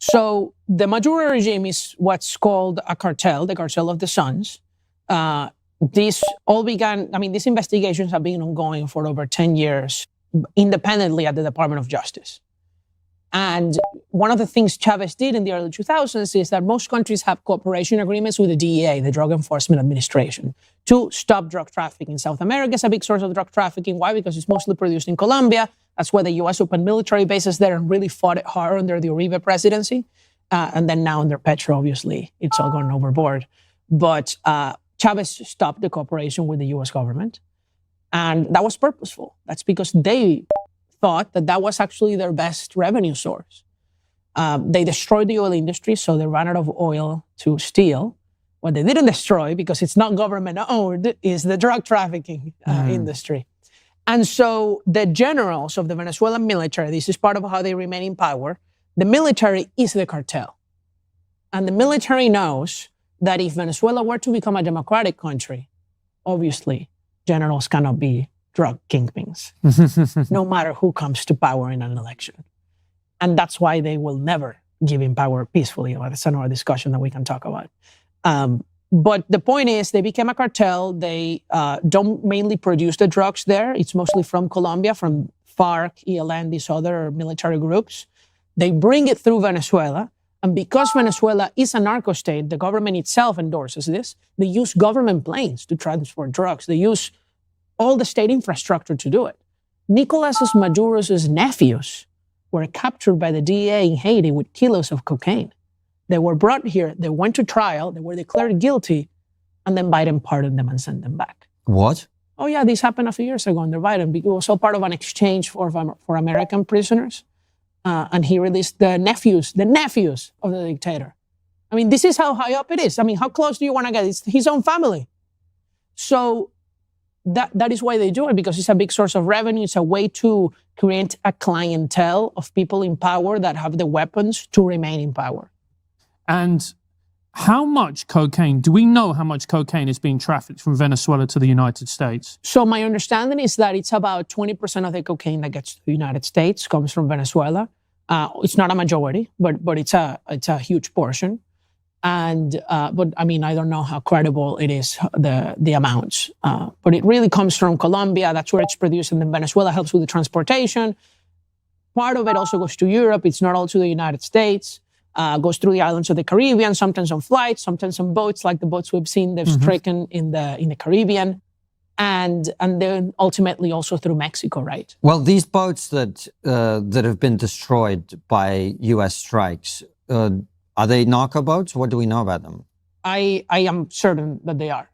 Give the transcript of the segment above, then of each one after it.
So the Maduro regime is what's called a cartel, the cartel of the sons. This all began, these investigations have been ongoing for over 10 years independently at the Department of Justice. And one of the things Chávez did in the early 2000s is that most countries have cooperation agreements with the DEA, the Drug Enforcement Administration, to stop drug trafficking. South America is a big source of drug trafficking. Why? Because it's mostly produced in Colombia. That's why the U.S. opened military bases there and really fought it hard under the Uribe presidency. And then now under Petro, obviously, it's all gone overboard. But Chávez stopped the cooperation with the U.S. government. And that was purposeful. That's because they thought that that was actually their best revenue source. They destroyed the oil industry, so they ran out of oil to steal. What they didn't destroy, because it's not government owned, is the drug trafficking industry. And so the generals of the Venezuelan military, this is part of how they remain in power, the military is the cartel. And the military knows that if Venezuela were to become a democratic country, obviously generals cannot be drug kingpins, no matter who comes to power in an election. And that's why they will never give him power peacefully. That's another discussion that we can talk about. But the point is, they became a cartel. They don't mainly produce the drugs there. It's mostly from Colombia, from FARC, ELN, these other military groups. They bring it through Venezuela. And because Venezuela is a narco state, the government itself endorses this. They use government planes to transport drugs. They use all the state infrastructure to do it. Nicolás Maduro's nephews were captured by the DEA in Haiti with kilos of cocaine. They were brought here, they went to trial, they were declared guilty, and then Biden pardoned them and sent them back. What? Oh yeah, this happened a few years ago under Biden. It was all part of an exchange for American prisoners. And he released the nephews of the dictator. This is how high up it is. How close do you want to get? It's his own family. So that is why they do it, because it's a big source of revenue. It's a way to create a clientele of people in power that have the weapons to remain in power. And how much cocaine, do we know how much cocaine is being trafficked from Venezuela to the United States? So my understanding is that it's about 20% of the cocaine that gets to the United States comes from Venezuela. It's not a majority, but it's a huge portion. And but I don't know how credible it is, the amounts. But it really comes from Colombia. That's where it's produced, and then Venezuela helps with the transportation. Part of it also goes to Europe. It's not all to the United States. Goes through the islands of the Caribbean, sometimes on flights, sometimes on boats, like the boats we've seen they've stricken in the Caribbean, and then ultimately also through Mexico, right? Well, these boats that have been destroyed by U.S. strikes, are they narco boats? What do we know about them? I am certain that they are.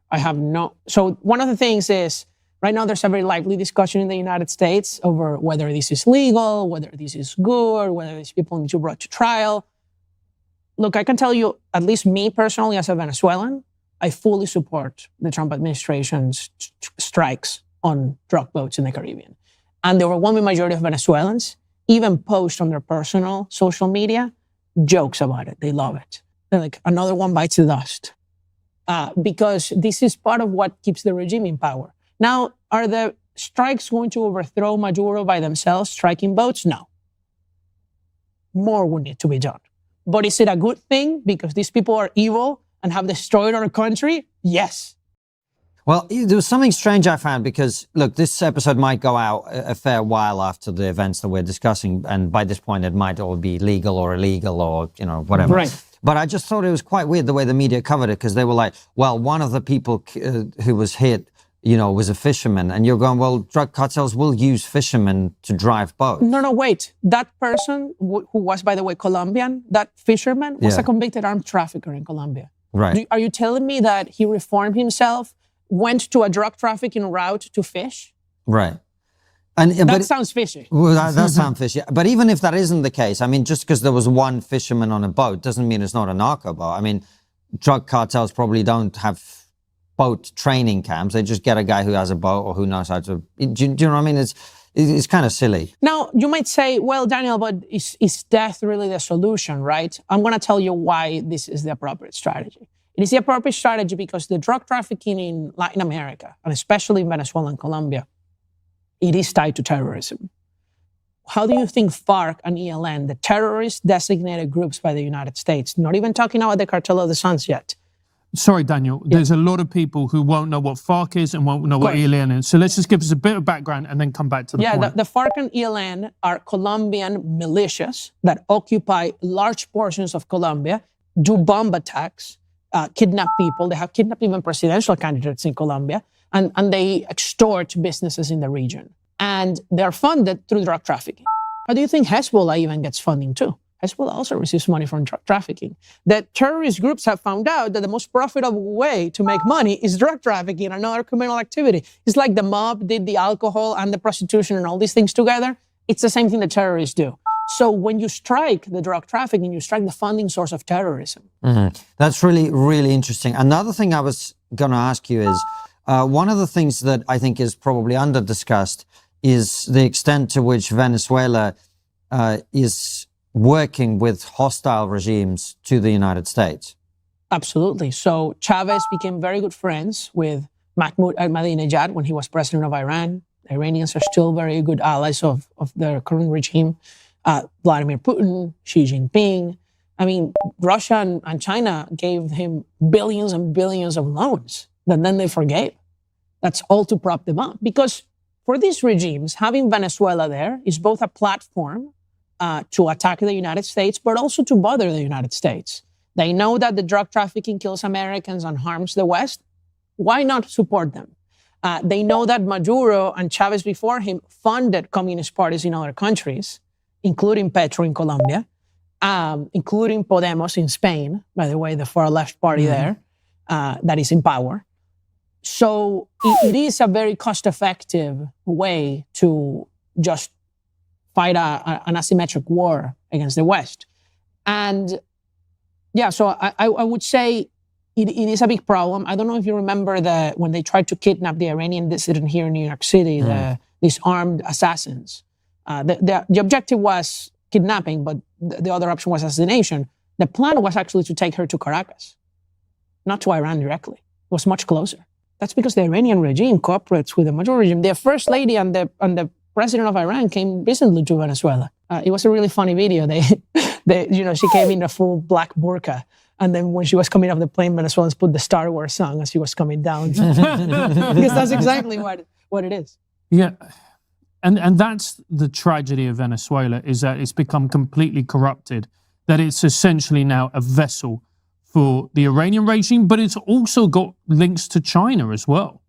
So one of the things is, right now there's a very lively discussion in the United States over whether this is legal, whether this is good, whether these people need to be brought to trial. Look, I can tell you, at least me personally as a Venezuelan, I fully support the Trump administration's strikes on drug boats in the Caribbean. And the overwhelming majority of Venezuelans even post on their personal social media jokes about it. They love it. They're like, another one bites the dust. Because this is part of what keeps the regime in power. Now, are the strikes going to overthrow Maduro by themselves, striking boats? No. More would need to be done. But is it a good thing because these people are evil and have destroyed our country? Yes. Well, there was something strange I found because, look, this episode might go out a fair while after the events that we're discussing. And by this point, it might all be legal or illegal or, whatever. Right. But I just thought it was quite weird the way the media covered it, because they were like, well, one of the people who was hit, was a fisherman. And you're going, well, drug cartels will use fishermen to drive boats. No, wait. That person, who was, by the way, Colombian, that fisherman, was a convicted armed trafficker in Colombia. Right. Are you telling me that he reformed himself, went to a drug trafficking route to fish? Right. That sounds fishy. Well, that sounds fishy. But even if that isn't the case, just because there was one fisherman on a boat doesn't mean it's not a narco boat. Drug cartels probably don't have boat training camps. They just get a guy who has a boat or who knows how to. Do you know what I mean? It's kind of silly. Now, you might say, well, Daniel, but is death really the solution, right? I'm going to tell you why this is the appropriate strategy. It is the appropriate strategy because the drug trafficking in Latin America, and especially in Venezuela and Colombia, it is tied to terrorism. how do you think FARC and ELN, the terrorist designated groups by the United States, not even talking about the cartel of the Suns yet? Sorry, Daniel, there's a lot of people who won't know what FARC is and won't know what ELN is. So let's just give us a bit of background and then come back to the point. Yeah, the FARC and ELN are Colombian militias that occupy large portions of Colombia, do bomb attacks, kidnap people. They have kidnapped even presidential candidates in Colombia, and they extort businesses in the region. And they're funded through drug trafficking. How do you think Hezbollah even gets funding too? Hezbollah also receives money from drug trafficking. The terrorist groups have found out that the most profitable way to make money is drug trafficking and another criminal activity. It's like the mob did the alcohol and the prostitution and all these things together. It's the same thing that terrorists do. So when you strike the drug trafficking, you strike the funding source of terrorism. That's really, really interesting. Another thing I was going to ask you is, one of the things that I think is probably under-discussed is the extent to which Venezuela is working with hostile regimes to the United States. Absolutely. So Chávez became very good friends with Mahmoud al-Ahmadinejad when he was president of Iran. The Iranians are still very good allies of their current regime. Vladimir Putin, Xi Jinping. I mean, Russia and China gave him billions and billions of loans that then they forgave. That's all to prop them up. Because for these regimes, having Venezuela there is both a platform to attack the United States, but also to bother the United States. They know that the drug trafficking kills Americans and harms the West. Why not support them? They know that Maduro and Chávez before him funded communist parties in other countries, including Petro in Colombia, including Podemos in Spain, by the way, the far left party there that is in power. So it is a very cost-effective way to just fight an asymmetric war against the West. And yeah, so I would say it is a big problem. I don't know if you remember when they tried to kidnap the Iranian dissident here in New York City, these armed assassins. The objective was kidnapping, but the other option was assassination. The plan was actually to take her to Caracas, not to Iran directly. It was much closer. That's because the Iranian regime cooperates with the Maduro regime. The first lady and the president of Iran came recently to Venezuela. It was a really funny video. She came in a full black burqa. And then when she was coming off the plane, Venezuelans put the Star Wars song as she was coming down. Because that's exactly what it is. Yeah. And that's the tragedy of Venezuela, is that it's become completely corrupted, that it's essentially now a vessel for the Iranian regime, but it's also got links to China as well.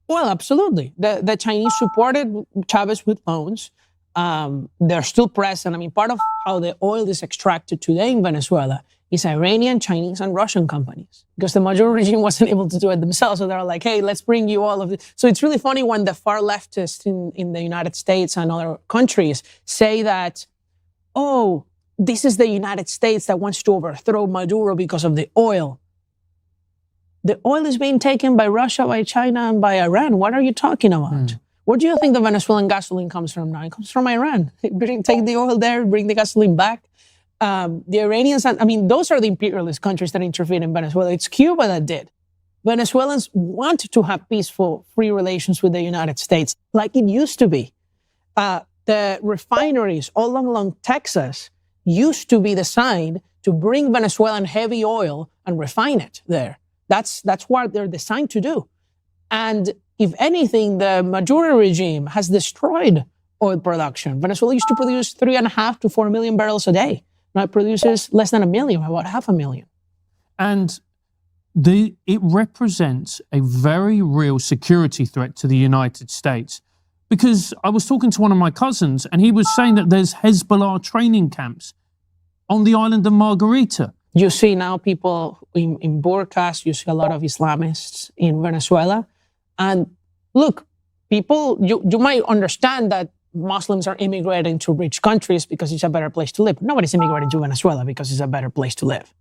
Well, absolutely. The Chinese supported Chávez with loans. They're still present. I mean, part of how the oil is extracted today in Venezuela is Iranian, Chinese, and Russian companies, because the Maduro regime wasn't able to do it themselves. So they're like, hey, let's bring you all of this. So it's really funny when the far leftists in the United States and other countries say that, oh, this is the United States that wants to overthrow Maduro because of the oil. The oil is being taken by Russia, by China, and by Iran. What are you talking about? Where do you think the Venezuelan gasoline comes from now? It comes from Iran. Take the oil there, bring the gasoline back. The Iranians, those are the imperialist countries that intervened in Venezuela. It's Cuba that did. Venezuelans want to have peaceful, free relations with the United States, like it used to be. The refineries all along Texas used to be designed to bring Venezuelan heavy oil and refine it there. That's what they're designed to do. And if anything, the Maduro regime has destroyed oil production. Venezuela used to produce 3.5 to 4 million barrels a day. Now it produces less than 1 million, about 500,000. And it represents a very real security threat to the United States. Because I was talking to one of my cousins and he was saying that there's Hezbollah training camps on the island of Margarita. You see now people in burqas, you see a lot of Islamists in Venezuela. And look, people, you might understand that Muslims are immigrating to rich countries because it's a better place to live. Nobody's immigrating to Venezuela because it's a better place to live.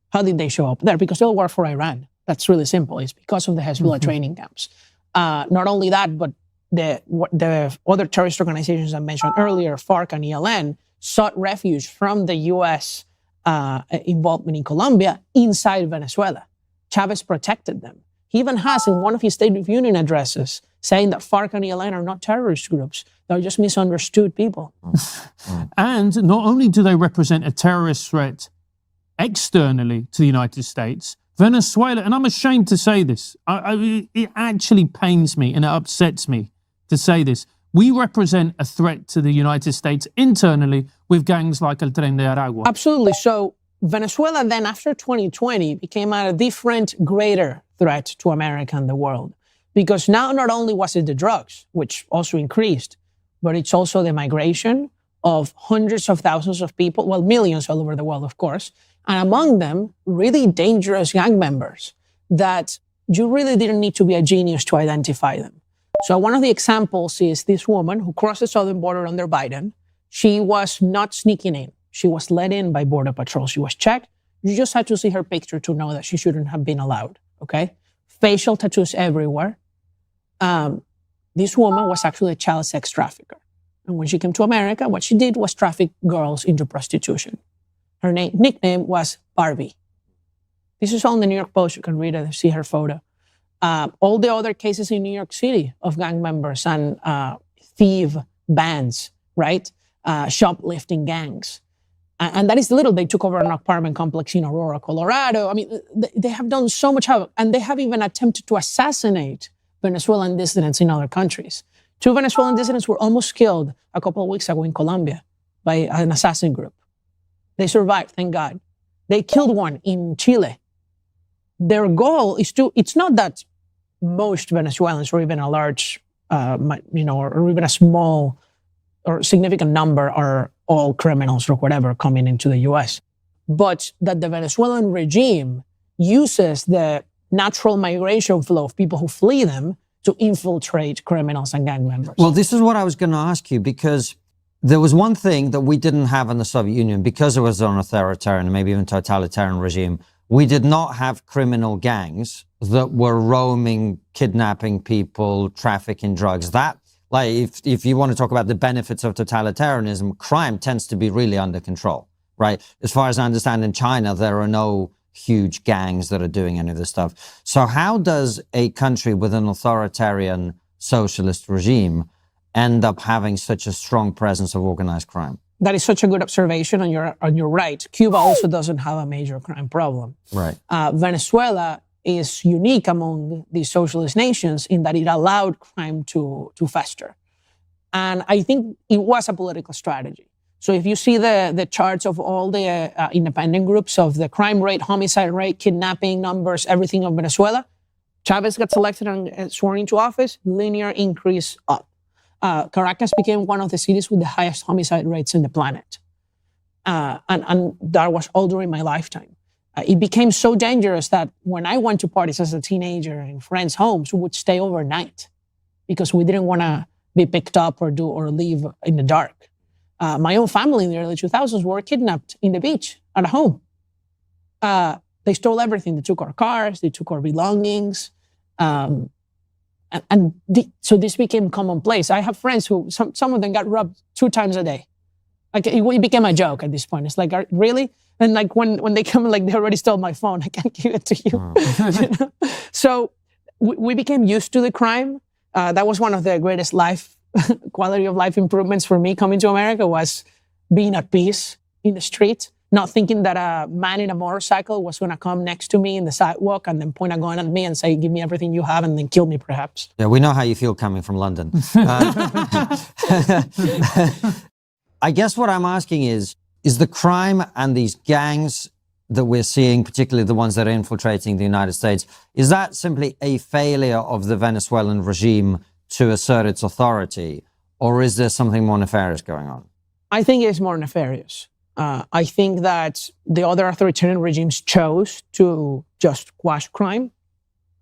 How did they show up there? Because they'll work for Iran. That's really simple. It's because of the Hezbollah training camps. Not only that, but the other terrorist organizations I mentioned earlier, FARC and ELN, sought refuge from the U.S. Involvement in Colombia inside Venezuela. Chávez protected them. He even has in one of his State of Union addresses saying that FARC and ELN are not terrorist groups. They're just misunderstood people. And not only do they represent a terrorist threat externally to the United States, Venezuela, and I'm ashamed to say this, it actually pains me and it upsets me to say this, we represent a threat to the United States internally with gangs like El Tren de Aragua. Absolutely. So Venezuela then, after 2020, became a different, greater threat to America and the world. Because now not only was it the drugs, which also increased, but it's also the migration of hundreds of thousands of people, well, millions all over the world, of course, and among them, really dangerous gang members that you really didn't need to be a genius to identify them. So one of the examples is this woman who crossed the southern border under Biden. She was not sneaking in. She was let in by Border Patrol. She was checked. You just had to see her picture to know that she shouldn't have been allowed, okay? Facial tattoos everywhere. This woman was actually a child sex trafficker. And when she came to America, what she did was traffic girls into prostitution. Her nickname was Barbie. This is all in the New York Post. You can read it, see her photo. All the other cases in New York City of gang members and thief bands, right? Shoplifting gangs. And that is little. They took over an apartment complex in Aurora, Colorado. I mean, they have done so much havoc. And they have even attempted to assassinate Venezuelan dissidents in other countries. 2 Venezuelan dissidents were almost killed a couple of weeks ago in Colombia by an assassin group. They survived, thank God. They killed one in Chile. Their goal is it's not that most Venezuelans or even a large, or even a small or significant number are all criminals or whatever coming into the US, but that the Venezuelan regime uses the natural migration flow of people who flee them to infiltrate criminals and gang members. Well, this is what I was going to ask you, because there was one thing that we didn't have in the Soviet Union because it was an authoritarian and maybe even totalitarian regime. We did not have criminal gangs that were roaming, kidnapping people, trafficking drugs. That, like, if you want to talk about the benefits of totalitarianism, crime tends to be really under control, right? As far as I understand, in China, there are no huge gangs that are doing any of this stuff. So how does a country with an authoritarian socialist regime end up having such a strong presence of organized crime? That is such a good observation, and you're right. Cuba also doesn't have a major crime problem. Right. Venezuela is unique among the socialist nations in that it allowed crime to fester. And I think it was a political strategy. So if you see the charts of all the independent groups of the crime rate, homicide rate, kidnapping numbers, everything of Venezuela, Chávez got selected and sworn into office, linear increase up. Caracas became one of the cities with the highest homicide rates in the planet. And that was all during my lifetime. It became so dangerous that when I went to parties as a teenager in friends' homes, we would stay overnight because we didn't want to be picked up or leave in the dark. My own family in the early 2000s were kidnapped in the beach at home. They stole everything. They took our cars, they took our belongings. So this became commonplace. I have friends who, some of them got robbed 2 times a day. Like it became a joke at this point. It's like, really? And like when they come, like they already stole my phone. I can't give it to you. You know? So we became used to the crime. That was one of the greatest quality of life improvements for me coming to America, was being at peace in the street, not thinking that a man in a motorcycle was going to come next to me in the sidewalk and then point a gun at me and say, give me everything you have, and then kill me perhaps. Yeah, we know how you feel coming from London. I guess what I'm asking is the crime and these gangs that we're seeing, particularly the ones that are infiltrating the United States, is that simply a failure of the Venezuelan regime to assert its authority, or is there something more nefarious going on? I think it's more nefarious. I think that the other authoritarian regimes chose to just quash crime,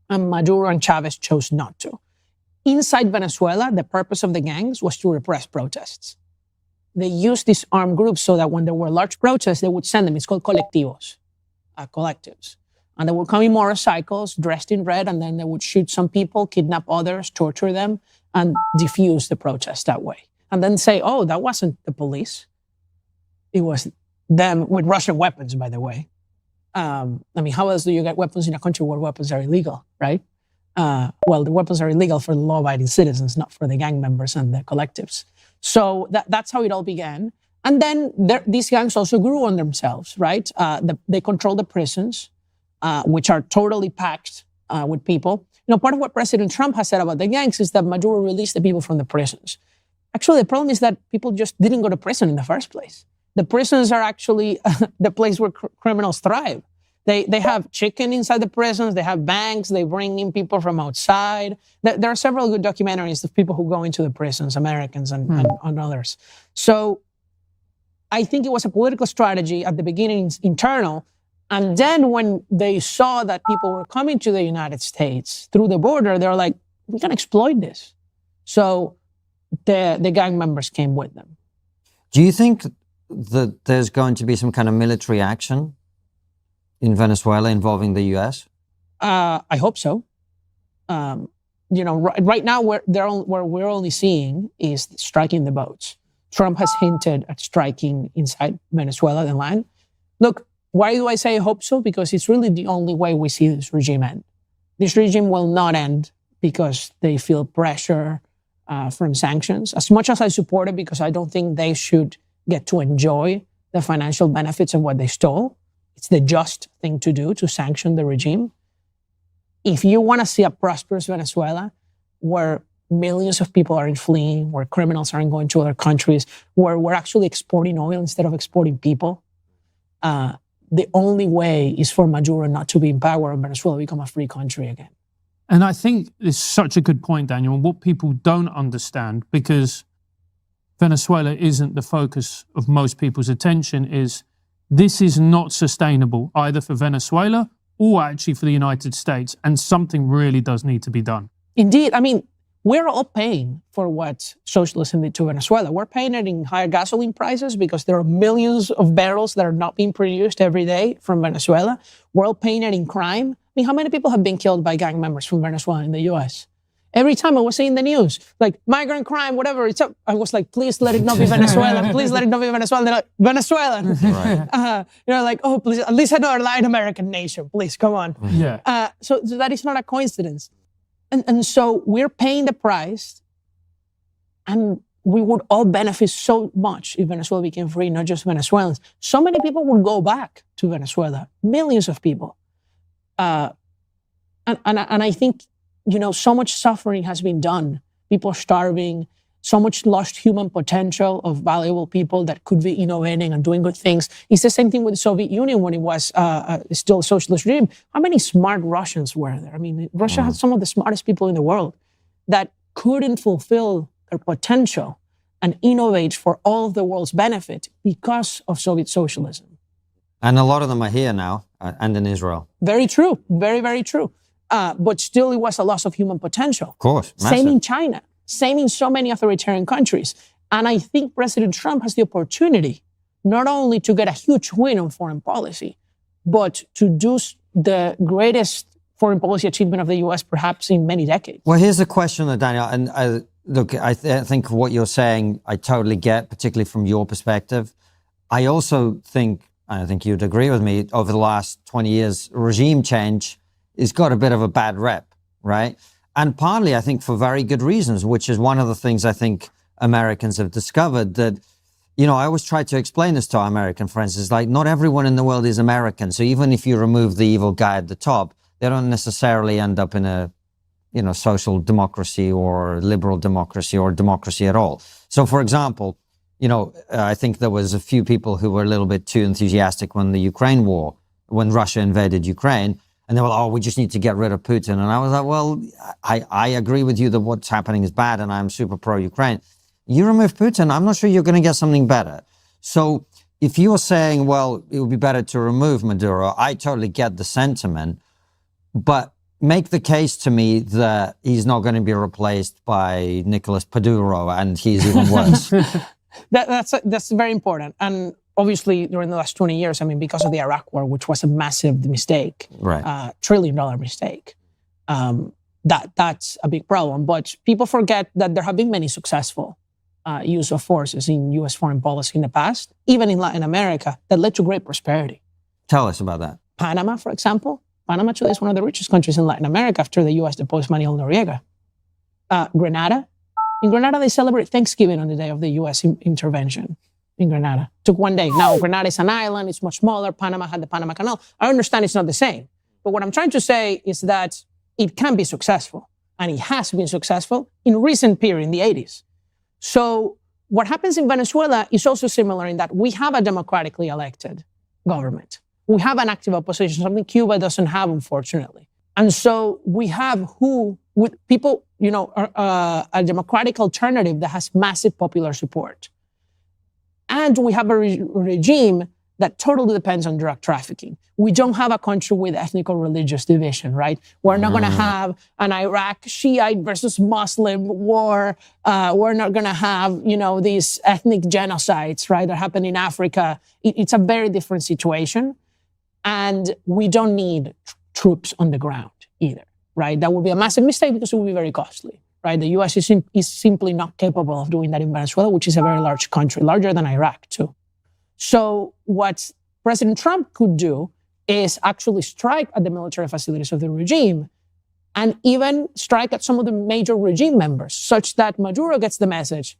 and Maduro and Chávez chose not to. Inside Venezuela, the purpose of the gangs was to repress protests. They used these armed groups so that when there were large protests, they would send them. It's called colectivos, collectives. And they would come in motorcycles, dressed in red, and then they would shoot some people, kidnap others, torture them, and diffuse the protest that way. And then say, oh, that wasn't the police. It was them with Russian weapons, by the way. I mean, how else do you get weapons in a country where weapons are illegal, right? Well, the weapons are illegal for the law-abiding citizens, not for the gang members and the collectives. So that's how it all began. And then these gangs also grew on themselves, right? They control the prisons, which are totally packed with people. You know, part of what President Trump has said about the gangs is that Maduro released the people from the prisons. Actually, the problem is that people just didn't go to prison in the first place. The prisons are actually the place where criminals thrive. They have chicken inside the prisons. They have banks. They bring in people from outside. There are several good documentaries of people who go into the prisons, Americans and others. So I think it was a political strategy at the beginning, internal. And then when they saw that people were coming to the United States through the border, they were like, we can exploit this. So the gang members came with them. Do you think that there's going to be some kind of military action in Venezuela involving the U.S.? I hope so. You know, right now, where we're only seeing is striking the boats. Trump has hinted at striking inside Venezuela, the land. Look, why do I say I hope so? Because it's really the only way we see this regime end. This regime will not end because they feel pressure from sanctions. As much as I support it, because I don't think they should get to enjoy the financial benefits of what they stole. It's the just thing to do, to sanction the regime. If you want to see a prosperous Venezuela where millions of people aren't fleeing, where criminals aren't going to other countries, where we're actually exporting oil instead of exporting people, the only way is for Maduro not to be in power and Venezuela become a free country again. And I think it's such a good point, Daniel, and what people don't understand, because Venezuela isn't the focus of most people's attention, is this is not sustainable either for Venezuela or actually for the United States, and something really does need to be done. Indeed. I mean, we're all paying for what socialism did to Venezuela. We're paying it in higher gasoline prices because there are millions of barrels that are not being produced every day from Venezuela. We're all paying it in crime. I mean, how many people have been killed by gang members from Venezuela in the U.S.? Every time I was seeing the news, like migrant crime, whatever, it's up. I was like, please let it not be Venezuela. Please let it not be Venezuela. They're like, Venezuelan. Right. You're like, oh, please, at least another Latin American nation. Please, come on. Yeah. So that is not a coincidence. And so we're paying the price, and we would all benefit so much if Venezuela became free, not just Venezuelans. So many people would go back to Venezuela, millions of people. And I think, you know, so much suffering has been done. People are starving, so much lost human potential of valuable people that could be innovating and doing good things. It's the same thing with the Soviet Union when it was still a socialist regime. How many smart Russians were there? I mean, Russia had some of the smartest people in the world that couldn't fulfill their potential and innovate for all of the world's benefit because of Soviet socialism. And a lot of them are here now and in Israel. Very true. Very, very true. But still, it was a loss of human potential. Of course. Massive. Same in China. Same in so many authoritarian countries. And I think President Trump has the opportunity not only to get a huge win on foreign policy, but to do the greatest foreign policy achievement of the U.S. perhaps in many decades. Well, here's a question, Daniel. And look, I think what you're saying, I totally get, particularly from your perspective. I also think, and I think you'd agree with me, over the last 20 years, regime change has got a bit of a bad rep, right? And partly, I think, for very good reasons, which is one of the things I think Americans have discovered that, you know, I always try to explain this to our American friends. It's like, not everyone in the world is American. So even if you remove the evil guy at the top, they don't necessarily end up in a, you know, social democracy or liberal democracy or democracy at all. So, for example, you know, I think there was a few people who were a little bit too enthusiastic when the Ukraine war, when Russia invaded Ukraine. And they were like, oh, we just need to get rid of Putin. And I was like, well, I agree with you that what's happening is bad and I'm super pro-Ukraine. You remove Putin, I'm not sure you're going to get something better. So if you're saying, well, it would be better to remove Maduro, I totally get the sentiment. But make the case to me that he's not going to be replaced by Nicolás Maduro and he's even worse. That's very important. And obviously, during the last 20 years, I mean, because of the Iraq War, which was a massive mistake, right. $1 trillion mistake, that's a big problem. But people forget that there have been many successful use of forces in U.S. foreign policy in the past, even in Latin America, that led to great prosperity. Tell us about that. Panama, for example. Panama today is one of the richest countries in Latin America after the U.S. deposed Manuel Noriega. Grenada. In Grenada, they celebrate Thanksgiving on the day of the U.S. intervention in Grenada. Took one day. Now, Grenada is an island. It's much smaller. Panama had the Panama Canal. I understand it's not the same. But what I'm trying to say is that it can be successful. And it has been successful in recent period, in the 80s. So what happens in Venezuela is also similar in that we have a democratically elected government. We have an active opposition, something Cuba doesn't have, unfortunately. And so we have people, a democratic alternative that has massive popular support. And we have a regime that totally depends on drug trafficking. We don't have a country with ethnic or religious division, right? We're not going to have an Iraq Shiite versus Muslim war. We're not going to have, these ethnic genocides, right, that happen in Africa. It's a very different situation. And we don't need troops on the ground either, right? That would be a massive mistake because it would be very costly, right? The U.S. is simply not capable of doing that in Venezuela, which is a very large country, larger than Iraq, too. So what President Trump could do is actually strike at the military facilities of the regime and even strike at some of the major regime members, such that Maduro gets the message,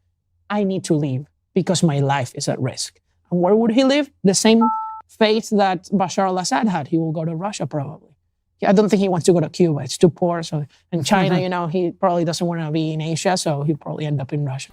I need to leave because my life is at risk. And where would he live? The same fate that Bashar al-Assad had. He will go to Russia, probably. I don't think he wants to go to Cuba. It's too poor. So, and China, he probably doesn't want to be in Asia, so he'll probably end up in Russia.